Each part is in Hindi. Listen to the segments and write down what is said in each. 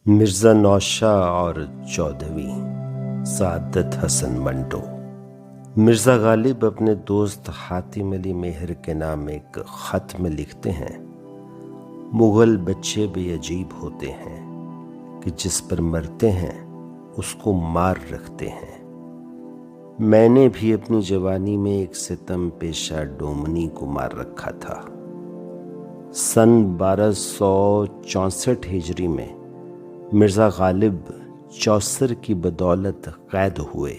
मिर्ज़ा नौशाह और चौधरी सादत हसन मंटो। मिर्ज़ा गालिब अपने दोस्त हातिम अली मेहर के नाम एक ख़त में लिखते हैं, मुग़ल बच्चे भी अजीब होते हैं कि जिस पर मरते हैं उसको मार रखते हैं। मैंने भी अपनी जवानी में एक सितम पेशा डोमनी को मार रखा था। सन 1264 हिजरी में मिर्ज़ा गालिब चौसर की बदौलत कैद हुए।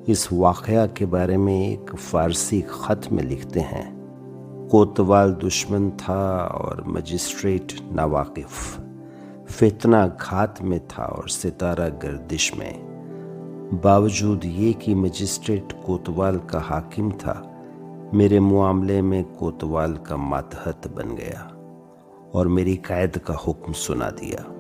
इस वाक़या के बारे में एक फ़ारसी ख़त में लिखते हैं, कोतवाल दुश्मन था और मजिस्ट्रेट नावाकिफ़, फितना घात में था और सितारा गर्दिश में। बावजूद ये कि मजिस्ट्रेट कोतवाल का हाकिम था, मेरे मुआमले में कोतवाल का मातहत बन गया और मेरी कैद का हुक्म सुना दिया।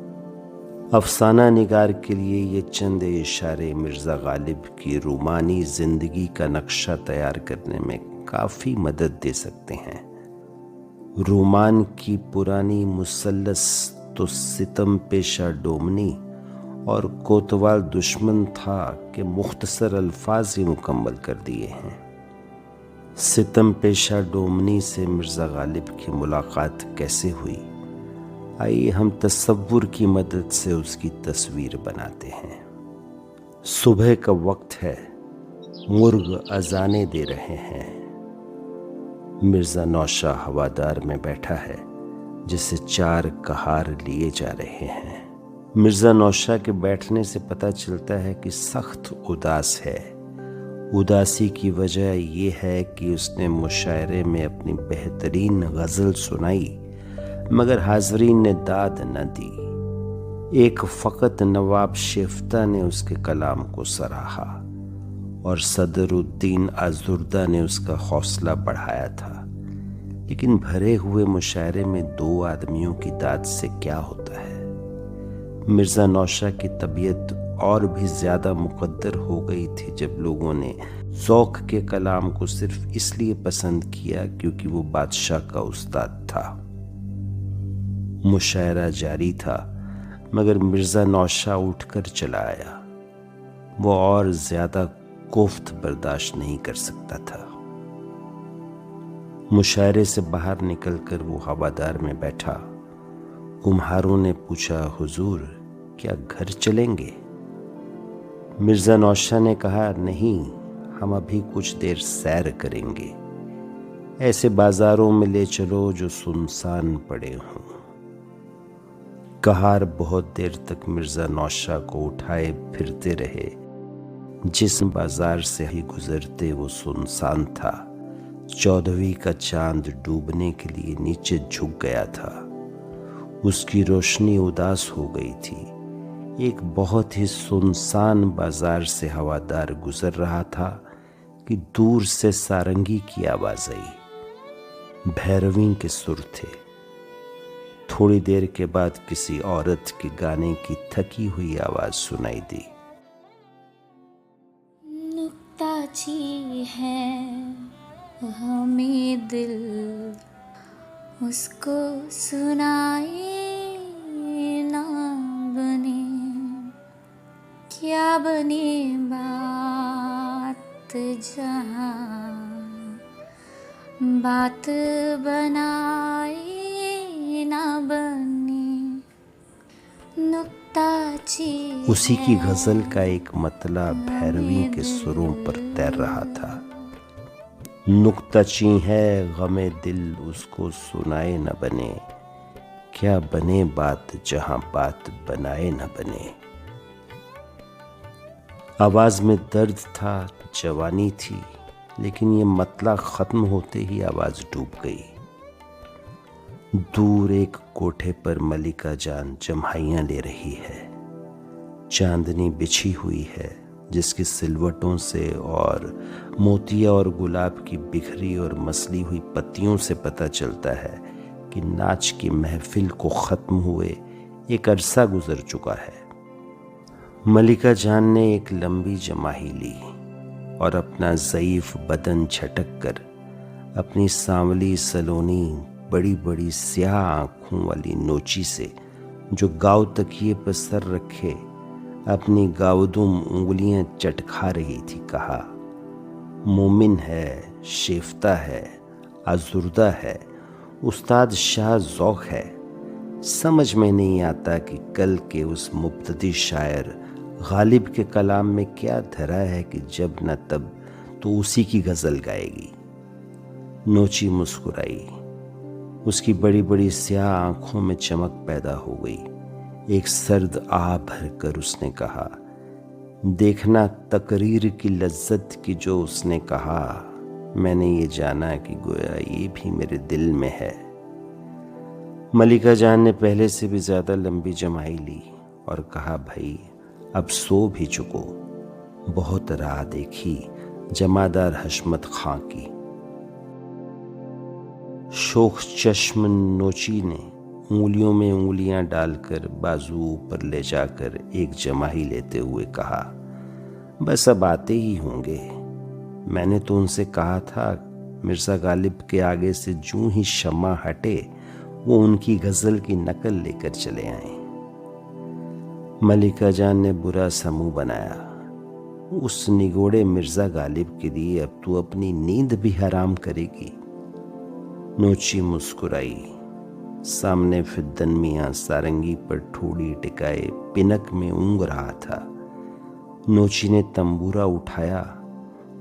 अफसाना निगार के लिए ये चंद इशारे मिर्ज़ा गालिब की रूमानी ज़िंदगी का नक्शा तैयार करने में काफ़ी मदद दे सकते हैं। रूमान की पुरानी मुसल्लस तो सितम पेशा डोमनी और कोतवाल दुश्मन था कि मुख्तसर अल्फाज ही मुकम्मल कर दिए हैं। सितम पेशा डोमनी से मिर्ज़ा गालिब की मुलाकात कैसे हुई, आइए हम तसव्वुर की मदद से उसकी तस्वीर बनाते हैं। सुबह का वक्त है, मुर्ग अजाने दे रहे हैं। मिर्ज़ा नौशाह हवादार में बैठा है जिसे 4 कहार लिए जा रहे हैं। मिर्ज़ा नौशाह के बैठने से पता चलता है कि सख्त उदास है। उदासी की वजह यह है कि उसने मुशायरे में अपनी बेहतरीन गज़ल सुनाई, मगर हाज़रीन ने दाद न दी। एक फ़कत नवाब शेफ्ता ने उसके कलाम को सराहा और सदरुद्दीन आज़ुर्दा ने उसका हौसला बढ़ाया था, लेकिन भरे हुए मुशायरे में 2 आदमियों की दाद से क्या होता है। मिर्ज़ा नौशाह की तबीयत और भी ज़्यादा मुक़द्दर हो गई थी जब लोगों ने ज़ौक़ के कलाम को सिर्फ इसलिए पसंद किया क्योंकि वो बादशाह का उस्ताद था। मुशायरा जारी था, मगर मिर्ज़ा नौशाह उठकर चला आया। वो और ज़्यादा कोफ्त बर्दाश्त नहीं कर सकता था। मुशायरे से बाहर निकलकर वो हवादार में बैठा। कुम्हारों ने पूछा, हुजूर क्या घर चलेंगे? मिर्ज़ा नौशाह ने कहा, नहीं, हम अभी कुछ देर सैर करेंगे। ऐसे बाजारों में ले चलो जो सुनसान पड़े हों। कहार बहुत देर तक मिर्ज़ा नौशाह को उठाए फिरते रहे। जिस बाजार से ही गुजरते वो सुनसान था। चौदहवीं का चांद डूबने के लिए नीचे झुक गया था। उसकी रोशनी उदास हो गई थी। एक बहुत ही सुनसान बाजार से हवादार गुजर रहा था कि दूर से सारंगी की आवाज़ आई। भैरवी के सुर थे। थोड़ी देर के बाद किसी औरत के गाने की थकी हुई आवाज सुनाई दी। नुक्ताची है हमें दिल, उसको सुनाए ना बने, क्या बने बात जहाँ बात बनाए ना बने। नुक्ताची उसी की गजल का एक मतला भैरवी के सुरों पर तैर रहा था। नुक्ताची है गमे दिल, उसको सुनाए न बने, क्या बने बात जहां बात बनाए न बने। आवाज में दर्द था, जवानी थी, लेकिन ये मतला खत्म होते ही आवाज डूब गई। दूर एक कोठे पर मलिका जान जम्हाइयाँ ले रही है। चांदनी बिछी हुई है जिसकी सिलवटों से और मोतिया और गुलाब की बिखरी और मसली हुई पत्तियों से पता चलता है कि नाच की महफिल को ख़त्म हुए एक अरसा गुजर चुका है। मलिका जान ने एक लंबी जमाही ली और अपना ज़ईफ़ बदन झटक कर अपनी सांवली सलोनी बड़ी बड़ी स्याह आँखों वाली नोची से जो गाव तकिए पर सर रखे अपनी गावदुम उंगलियां चटखा रही थी, कहा, मोमिन है, शेफ्ता है, आजुर्दा है, उस्ताद शाह ज़ौक़ है। समझ में नहीं आता कि कल के उस मुब्तदी शायर गालिब के कलाम में क्या धरा है कि जब न तब तो उसी की गज़ल गाएगी। नोची मुस्कुराई। उसकी बड़ी बड़ी स्याह आंखों में चमक पैदा हो गई। एक सर्द आह भरकर उसने कहा, देखना तकरीर की लज्जत की जो उसने कहा, मैंने ये जाना कि गोया ये भी मेरे दिल में है। मलिका जान ने पहले से भी ज़्यादा लंबी जमाई ली और कहा, भाई अब सो भी चुको, बहुत राह देखी जमादार हशमत खां की। शोख चश्म नोची ने उंगलियों में उंगलियां डालकर बाजू ऊपर ले जाकर एक जमाही लेते हुए कहा, बस अब आते ही होंगे। मैंने तो उनसे कहा था मिर्ज़ा गालिब के आगे से जूं ही शम्मा हटे वो उनकी गज़ल की नकल लेकर चले आए। मलिका जान ने बुरा सा मुंह बनाया। उस निगोड़े मिर्ज़ा गालिब के लिए अब तू अपनी नींद भी हराम करेगी। नोची मुस्कुराई। सामने फिद्दन मियाँ सारंगी पर ठोड़ी टिकाए पिनक में ऊँग रहा था। नोची ने तंबूरा उठाया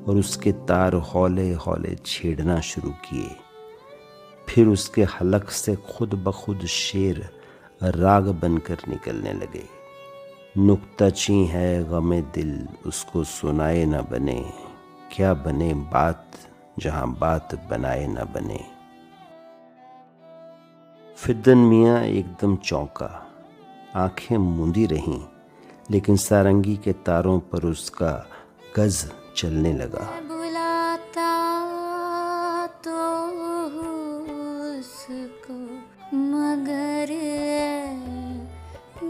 और उसके तार हौले हौले छेड़ना शुरू किए। फिर उसके हलक से खुद बखुद शेर राग बनकर निकलने लगे। नुक्ताची है गमे दिल उसको सुनाए न बने, क्या बने बात जहाँ बात बनाए न बने। फिद्दन मियाँ एकदम चौंका, आंखें मूंदी रहीं, लेकिन सारंगी के तारों पर उसका गज चलने लगा। बुलाता तो उसको मगर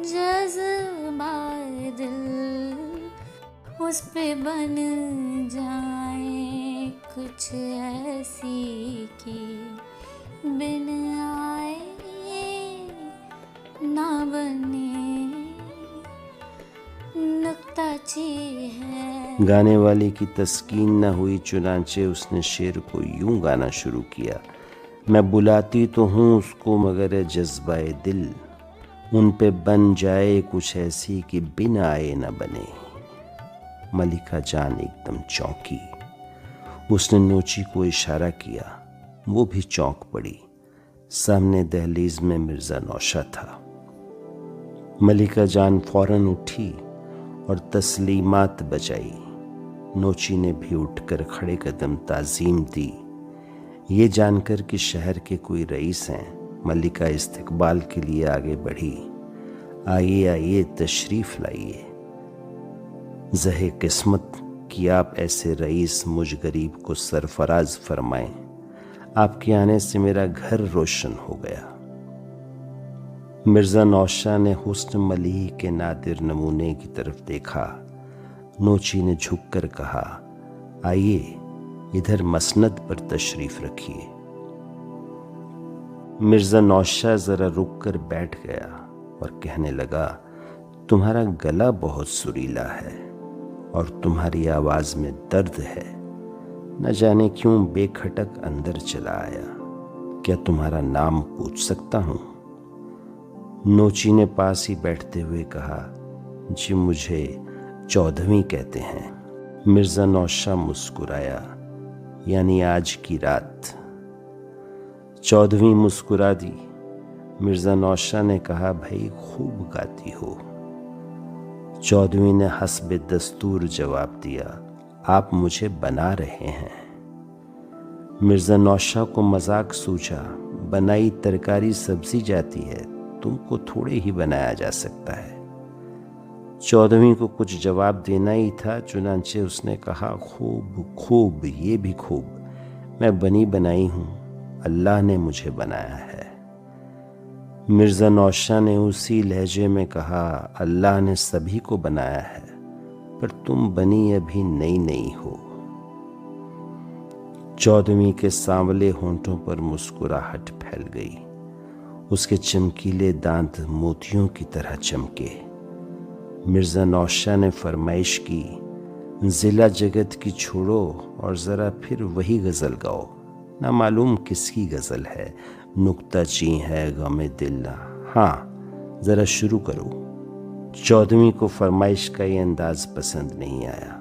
जज्बाए दिल उस पे बन जाए कुछ ऐसी की बिन आए ना बने, नुक्ताची है। गाने वाले की तस्कीन न हुई, चुनांचे उसने शेर को यूं गाना शुरू किया, मैं बुलाती तो हूँ उसको मगर जज्बाए दिल उन पे बन जाए कुछ ऐसी कि बिन आए न बने। मलिका जान एकदम चौंकी। उसने नोची को इशारा किया, वो भी चौंक पड़ी। सामने दहलीज में मिर्ज़ा नौशा था। मलिका जान फौरन उठी और तस्लीमात बजाई। नोची ने भी उठकर खड़े कदम ताज़ीम दी। ये जानकर कि शहर के कोई रईस हैं, मलिका इस्तकबाल के लिए आगे बढ़ी। आइए आइए तशरीफ़ लाइए, ज़हे किस्मत कि आप ऐसे रईस मुझ गरीब को सरफराज फरमाएं। आपके आने से मेरा घर रोशन हो गया। मिर्ज़ा नौशा ने हुस्न मलीह के नादिर नमूने की तरफ देखा। नोची ने झुककर कहा, आइए इधर मसनद पर तशरीफ रखिए। मिर्ज़ा नौशा ज़रा रुक कर बैठ गया और कहने लगा, तुम्हारा गला बहुत सुरीला है और तुम्हारी आवाज़ में दर्द है। न जाने क्यों बेखटक अंदर चला आया। क्या तुम्हारा नाम पूछ सकता हूँ? नोची ने पास ही बैठते हुए कहा, जी मुझे चौधवी कहते हैं। मिर्ज़ा नौशा मुस्कुराया, यानी आज की रात। चौधवी मुस्कुरा दी। मिर्ज़ा नौशा ने कहा, भाई खूब गाती हो। चौधवी ने हस्बे दस्तूर जवाब दिया, आप मुझे बना रहे हैं। मिर्ज़ा नौशा को मजाक सूझा, बनाई तरकारी सब्जी जाती है, तुमको थोड़े ही बनाया जा सकता है। चौधवी को कुछ जवाब देना ही था, चुनांचे उसने कहा, खूब खूब, ये भी खूब। मैं बनी बनाई हूँ, अल्लाह ने मुझे बनाया है। मिर्ज़ा नौशा ने उसी लहजे में कहा, अल्लाह ने सभी को बनाया है, पर तुम बनी अभी नई नई हो। चौधवी के सांवले होंठों पर मुस्कुराहट फैल गई। उसके चमकीले दांत मोतियों की तरह चमके। मिर्ज़ा नौशाह ने फरमाइश की, ज़िला जगत की छोड़ो और ज़रा फिर वही गज़ल गाओ। ना मालूम किसकी गज़ल है, नुक्ता ची है गमे दिल। हाँ, ज़रा शुरू करो। 14वीं को फरमाइश का ये अंदाज़ पसंद नहीं आया।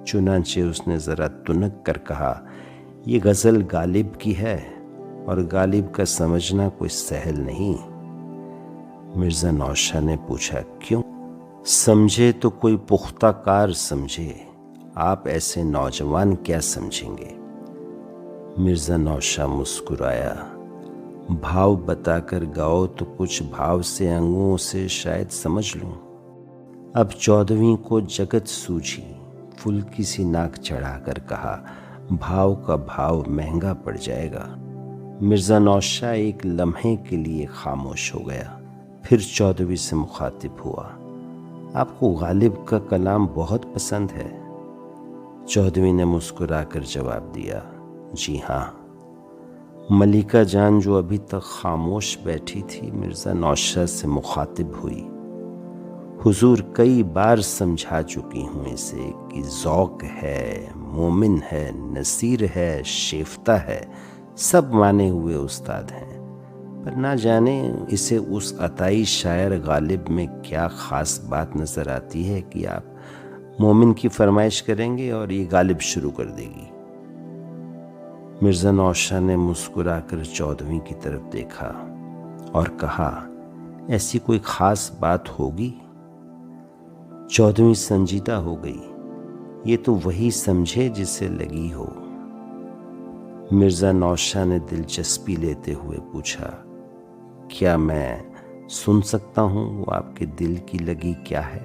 चुनांचे उसने ज़रा तुनक कर कहा, ये गज़ल गालिब की है और गालिब का समझना कोई सहल नहीं। मिर्ज़ा नौशाह ने पूछा, क्यों? समझे तो कोई पुख्ता कार समझे, आप ऐसे नौजवान क्या समझेंगे? मिर्ज़ा नौशाह मुस्कुराया, भाव बताकर गाओ तो कुछ भाव से अंगों से शायद समझ लूं। अब 14वीं को जगत सूझी, फुल्की सी नाक चढ़ाकर कहा, भाव का भाव महंगा पड़ जाएगा। मिर्ज़ा नौशाह एक लम्हे के लिए खामोश हो गया, फिर 14वीं से मुखातिब हुआ, आपको गालिब का कलाम बहुत पसंद है? 14वीं ने मुस्कुराकर जवाब दिया, जी हाँ। मलिका जान जो अभी तक खामोश बैठी थी, मिर्ज़ा नौशाह से मुखातिब हुई, हुजूर कई बार समझा चुकी हूँ इसे कि ज़ौक़ है, मोमिन है, नसीर है, शेफ्ता है, सब माने हुए उस्ताद हैं, पर ना जाने इसे उस अताई शायर गालिब में क्या ख़ास बात नज़र आती है कि आप मोमिन की फरमाइश करेंगे और ये गालिब शुरू कर देगी। मिर्ज़ा नौशाह ने मुस्कुराकर 14वीं की तरफ देखा और कहा, ऐसी कोई ख़ास बात होगी? 14वीं संजीदा हो गई, ये तो वही समझे जिसे लगी हो। मिर्ज़ा नौशाह ने दिलचस्पी लेते हुए पूछा, क्या मैं सुन सकता हूँ वो आपके दिल की लगी क्या है?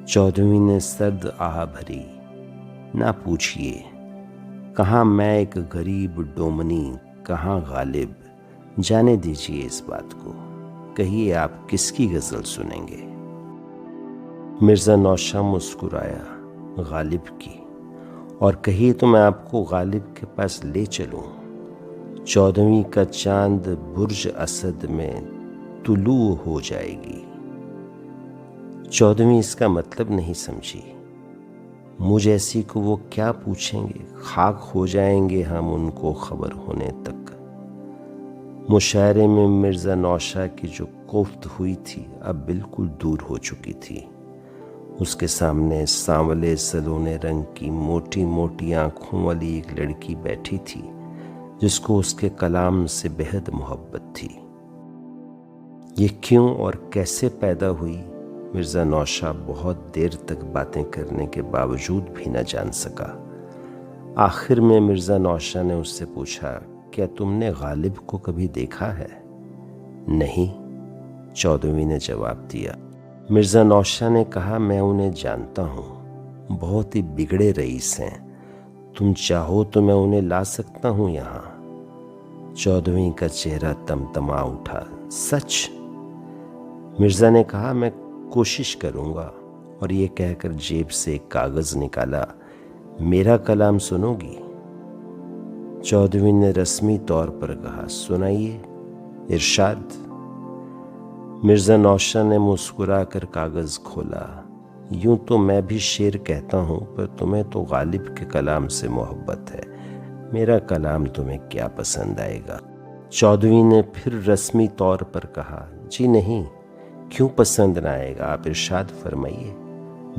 14वीं ने सर्द आह भरी, ना पूछिए, कहाँ मैं एक गरीब डोमनी, कहाँ गालिब, जाने दीजिए इस बात को, कहिए आप किसकी गज़ल सुनेंगे? मिर्ज़ा नौशाह मुस्कुराया, गालिब की, और कहिए तो मैं आपको गालिब के पास ले चलूं। 14वीं का चांद बुर्ज असद में तुलू हो जाएगी। 14वीं इसका मतलब नहीं समझी। मुझ ऐसी को वो क्या पूछेंगे, खाक हो जाएंगे हम उनको खबर होने तक। मुशायरे में मिर्ज़ा नौशाह की जो कोफ्त हुई थी अब बिल्कुल दूर हो चुकी थी। उसके सामने सांवले सलोने रंग की मोटी मोटी आंखों वाली एक लड़की बैठी थी जिसको उसके कलाम से बेहद मोहब्बत थी। ये क्यों और कैसे पैदा हुई, मिर्ज़ा नौशाह बहुत देर तक बातें करने के बावजूद भी न जान सका। आखिर में मिर्ज़ा नौशाह ने उससे पूछा, क्या तुमने गालिब को कभी देखा है? नहीं, 14वीं ने जवाब दिया। मिर्ज़ा नौशाह ने कहा, मैं उन्हें जानता हूँ, बहुत ही बिगड़े रईस हैं, तुम चाहो तो मैं उन्हें ला सकता हूँ यहाँ। 14वीं का चेहरा तमतमा उठा, सच? मिर्ज़ा ने कहा, मैं कोशिश करूँगा, और ये कहकर जेब से एक कागज़ निकाला, मेरा कलाम सुनोगी? 14वीं ने रस्मी तौर पर कहा, सुनाइए, इरशाद। मिर्ज़ा नौशाह ने मुस्कुराकर कागज़ खोला, यूं तो मैं भी शेर कहता हूँ, पर तुम्हें तो गालिब के कलाम से मोहब्बत है, मेरा कलाम तुम्हें क्या पसंद आएगा? 14वीं ने फिर रस्मी तौर पर कहा, जी नहीं, क्यों पसंद ना आएगा, आप इरशाद फरमाइए।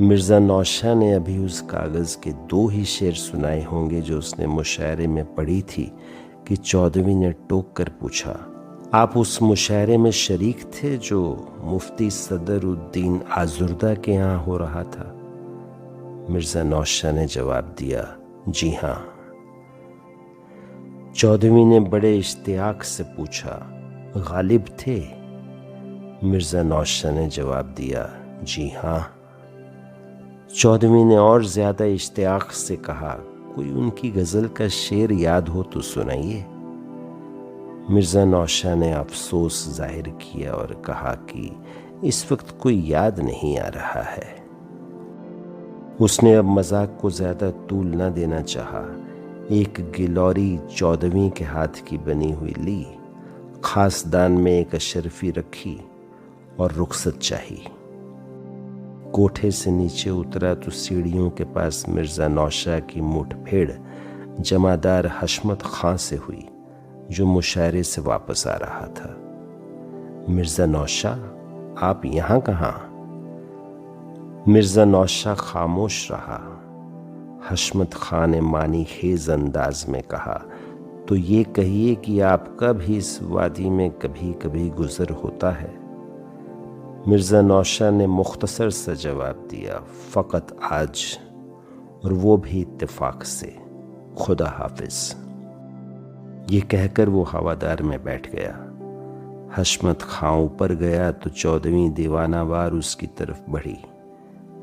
मिर्ज़ा नौशाह ने अभी उस कागज़ के 2 ही शेर सुनाए होंगे जो उसने मुशायरे में पढ़ी थी कि 14वीं ने टोक कर पूछा, आप उस मुशायरे में शरीक थे जो मुफ्ती सदरुद्दीन आजुर्दा के यहाँ हो रहा था? मिर्ज़ा नौशाह ने जवाब दिया, जी हाँ। 14वीं ने बड़े इश्तियाक से पूछा, गालिब थे? मिर्ज़ा नौशाह ने जवाब दिया, जी हाँ। 14वीं ने और ज़्यादा इश्तियाक से कहा, कोई उनकी गज़ल का शेर याद हो तो सुनाइए। मिर्ज़ा नौशाह ने अफसोस जाहिर किया और कहा कि इस वक्त कोई याद नहीं आ रहा है। उसने अब मजाक को ज़्यादा तूल न देना चाहा। एक गिलौरी 14वीं के हाथ की बनी हुई ली, खासदान में एक अशरफी रखी और रुखसत चाही। कोठे से नीचे उतरा तो सीढ़ियों के पास मिर्ज़ा नौशा की मुठभेड़ जमादार हशमत खां से हुई, जो मुशायरे से वापस आ रहा था। मिर्ज़ा नौशा, आप यहाँ कहाँ? मिर्ज़ा नौशा खामोश रहा। हशमत खां ने मानी खेज अंदाज में कहा, तो ये कहिए कि आपका भी इस वादी में कभी कभी गुजर होता है? मिर्ज़ा नौशा ने मुख्तसर सा जवाब दिया, फ़कत आज, और वो भी इत्तेफाक से। खुदा हाफिज। ये कहकर वो हवादार में बैठ गया। हशमत खां ऊपर गया तो 14वीं दीवानावार उसकी तरफ बढ़ी।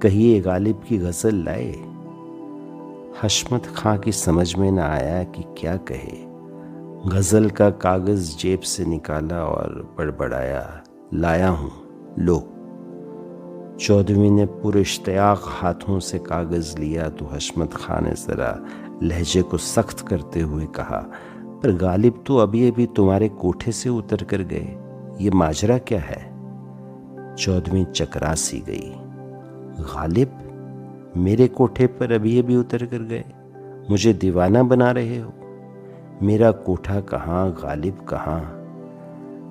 कहिए गालिब की गज़ल लाए? हशमत खां की समझ में न आया कि क्या कहे। गज़ल का कागज़ जेब से निकाला और बड़बड़ाया, लाया हूँ, लो। 14वीं ने पुरइश्तियाक़ हाथों से कागज़ लिया तो हशमत खां ने ज़रा लहजे को सख्त करते हुए कहा, पर गालिब तो अभी अभी तुम्हारे कोठे से उतर कर गए, ये माजरा क्या है? 14वीं चकरा सी गई। गालिब मेरे कोठे पर अभी अभी उतर कर गए? मुझे दीवाना बना रहे हो? मेरा कोठा कहाँ, गालिब कहाँ?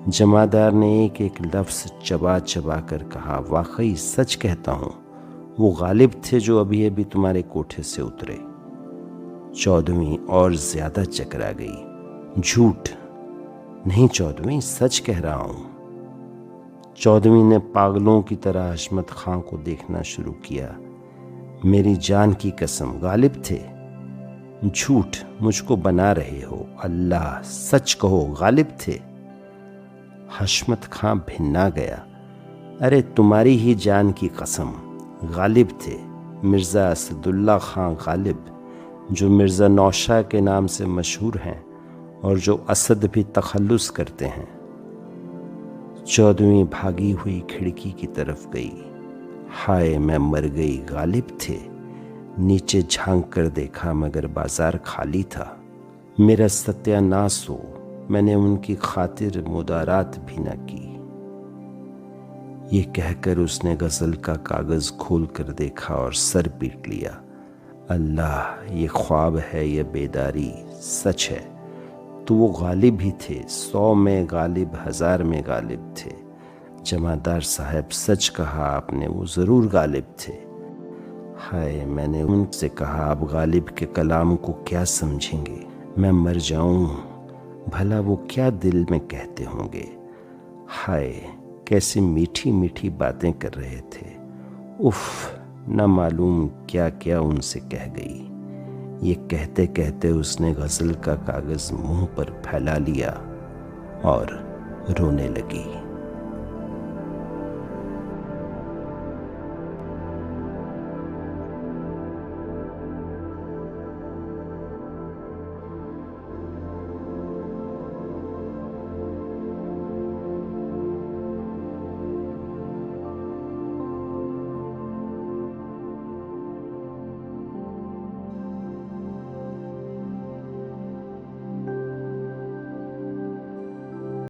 जमादार ने एक एक लफ्ज़ चबा चबा कर कहा, वाकई सच कहता हूँ, वो गालिब थे जो अभी अभी तुम्हारे कोठे से उतरे। 14वीं और ज़्यादा चकरा गई। झूठ नहीं 14वीं, सच कह रहा हूँ। 14वीं ने पागलों की तरह हशमत खां को देखना शुरू किया। मेरी जान की कसम, गालिब थे। झूठ, मुझको बना रहे हो। अल्लाह, सच कहो, गालिब थे। हशमत खां भिन्ना गया। अरे तुम्हारी ही जान की कसम, गालिब थे। मिर्ज़ा असदुल्ला खां गालिब, जो मिर्ज़ा नौशा के नाम से मशहूर हैं और जो असद भी तखल्लुस करते हैं। 14वीं भागी हुई खिड़की की तरफ गई। हाय मैं मर गई, गालिब थे। नीचे झांक कर देखा मगर बाजार खाली था। मेरा सत्यानाश हो, मैंने उनकी खातिर मुदारात भी न की। ये कहकर उसने गज़ल का कागज़ खोल कर देखा और सर पीट लिया। अल्लाह, ये ख्वाब है, ये बेदारी सच है। तो वो गालिब ही थे, 100 में गालिब, 1000 में गालिब थे। जमादार साहब, सच कहा आपने, वो ज़रूर गालिब थे। हाय, मैंने उनसे कहा, आप गालिब के कलाम को क्या समझेंगे? मैं मर जाऊं, भला वो क्या दिल में कहते होंगे? हाय, कैसी मीठी मीठी बातें कर रहे थे। उफ़, न मालूम क्या क्या उनसे कह गई। ये कहते कहते उसने गज़ल का कागज़ मुंह पर फैला लिया और रोने लगी।